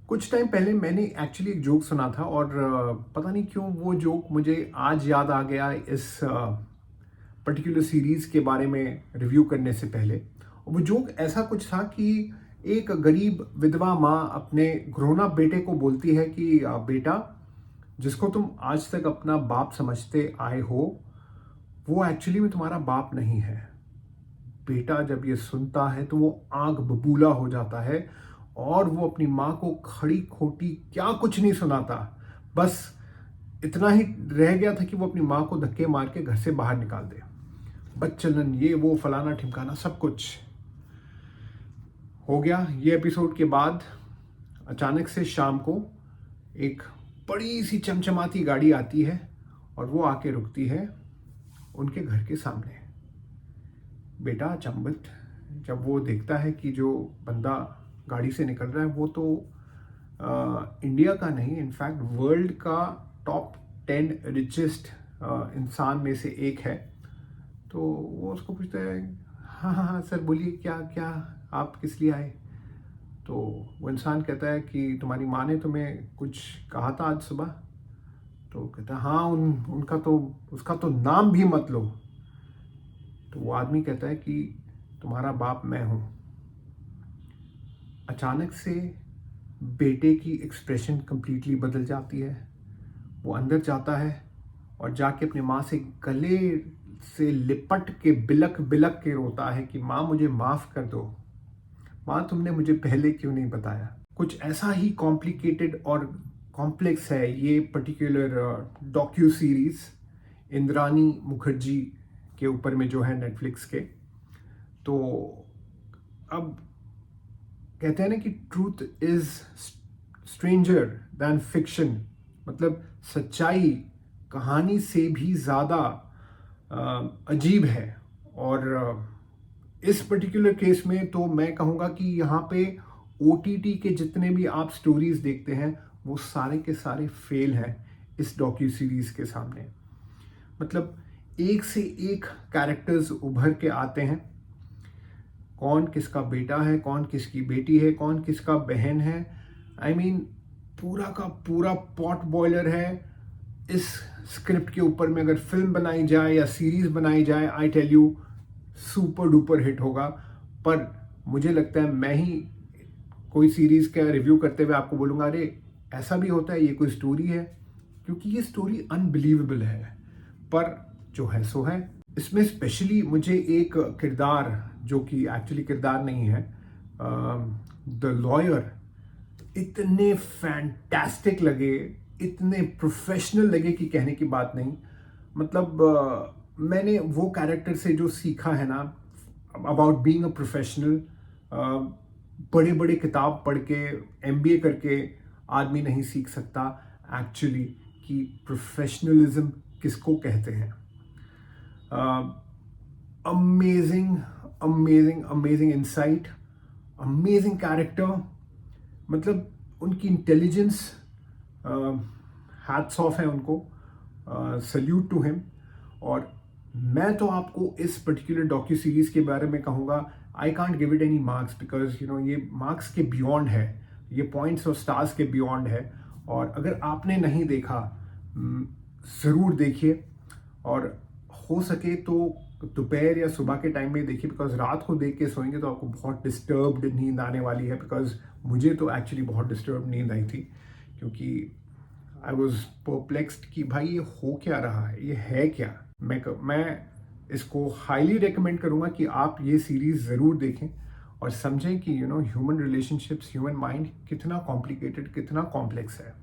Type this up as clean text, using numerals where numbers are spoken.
कुछ टाइम पहले मैंने एक्चुअली एक जोक सुना था और पता नहीं क्यों वो जोक मुझे आज याद आ गया इस पर्टिकुलर सीरीज़ के बारे में रिव्यू करने से पहले। वो जोक ऐसा कुछ था कि एक गरीब विधवा माँ अपने ग्रोन अप बेटे को बोलती है कि बेटा, जिसको तुम आज तक अपना बाप समझते आए हो वो एक्चुअली में तुम्हारा बाप नहीं है। बेटा जब ये सुनता है तो वो आंख बबूला हो जाता है और वो अपनी माँ को खड़ी खोटी क्या कुछ नहीं सुनाता, बस इतना ही रह गया था कि वो अपनी माँ को धक्के मार के घर से बाहर निकाल दे। बच्चलन ये वो फलाना ठिमकाना सब कुछ हो गया। ये एपिसोड के बाद अचानक से शाम को एक बड़ी सी चमचमाती गाड़ी आती है और वो आके रुकती है उनके घर के सामने। बेटा अचंभित जब वो देखता है कि जो बंदा गाड़ी से निकल रहा है वो तो इंडिया का नहीं, इनफैक्ट वर्ल्ड का टॉप 10 रिचेस्ट इंसान में से एक है। तो वो उसको पूछता है, हाँ हाँ हाँ सर बोलिए, क्या क्या आप किस लिए आए? तो वो इंसान कहता है कि तुम्हारी माँ ने तुम्हें कुछ कहा था आज सुबह। तो कहता है हाँ, उसका तो नाम भी मत लो। तो वो आदमी कहता है कि तुम्हारा बाप मैं हूं। अचानक से बेटे की एक्सप्रेशन कंप्लीटली बदल जाती है। वो अंदर जाता है और जाके अपनी माँ से गले से लिपट के बिलक बिलक के रोता है कि माँ मुझे माफ़ कर दो, माँ तुमने मुझे पहले क्यों नहीं बताया। कुछ ऐसा ही कॉम्प्लिकेटेड और कॉम्प्लेक्स है ये particular docu series Indrani Mukherjee के ऊपर में जो है नेटफ्लिक्स के। तो अब कहते हैं ना कि truth is stranger than fiction, मतलब सच्चाई कहानी से भी ज़्यादा अजीब है। और इस पर्टिकुलर केस में तो मैं कहूँगा कि यहाँ पे OTT के जितने भी आप स्टोरीज देखते हैं वो सारे के सारे फेल हैं इस डॉक्यू सीरीज के सामने। मतलब एक से एक कैरेक्टर्स उभर के आते हैं, कौन किसका बेटा है, कौन किसकी बेटी है, कौन किसका बहन है। आई मीन पूरा का पूरा पॉट बॉयलर है। इस स्क्रिप्ट के ऊपर में अगर फिल्म बनाई जाए या सीरीज बनाई जाए, I tell you super duper hit होगा। पर मुझे लगता है मैं ही कोई सीरीज का रिव्यू करते हुए आपको बोलूँगा अरे ऐसा भी होता है, ये कोई स्टोरी है, क्योंकि ये स्टोरी अनबिलीवेबल है। पर जो है सो है। इसमें स्पेशली मुझे एक किरदार जो कि एक्चुअली किरदार नहीं है, द लॉयर, इतने फैंटास्टिक लगे, इतने प्रोफेशनल लगे कि कहने की बात नहीं। मतलब मैंने वो कैरेक्टर से जो सीखा है ना अबाउट बीइंग अ प्रोफेशनल, बड़े बड़े किताब पढ़ के MBA करके आदमी नहीं सीख सकता एक्चुअली कि प्रोफेशनलिज्म किसको कहते हैं। Amazing amazing amazing insight, amazing character, मतलब उनकी इंटेलिजेंस, हैट्स ऑफ है उनको, सल्यूट टू हिम। और मैं तो आपको इस पर्टिकुलर डॉक्यू सीरीज के बारे में कहूँगा I can't give it any marks because you know ये मार्क्स के बियॉन्ड है, ये पॉइंट्स और स्टार्स के बियॉन्ड है। और अगर आपने नहीं देखा ज़रूर देखिए, और हो सके तो दोपहर या सुबह के टाइम में देखिए, बिकॉज रात को देख के सोएंगे तो आपको बहुत डिस्टर्ब्ड नींद आने वाली है। बिकॉज मुझे तो एक्चुअली बहुत डिस्टर्ब नींद आई थी, क्योंकि आई वॉज परप्लेक्स्ड कि भाई ये हो क्या रहा है, ये है क्या। मैं इसको हाईली रिकमेंड करूँगा कि आप ये सीरीज़ ज़रूर देखें और समझें कि you know human relationships, human mind कितना कॉम्प्लिकेटेड, कितना कॉम्प्लेक्स है।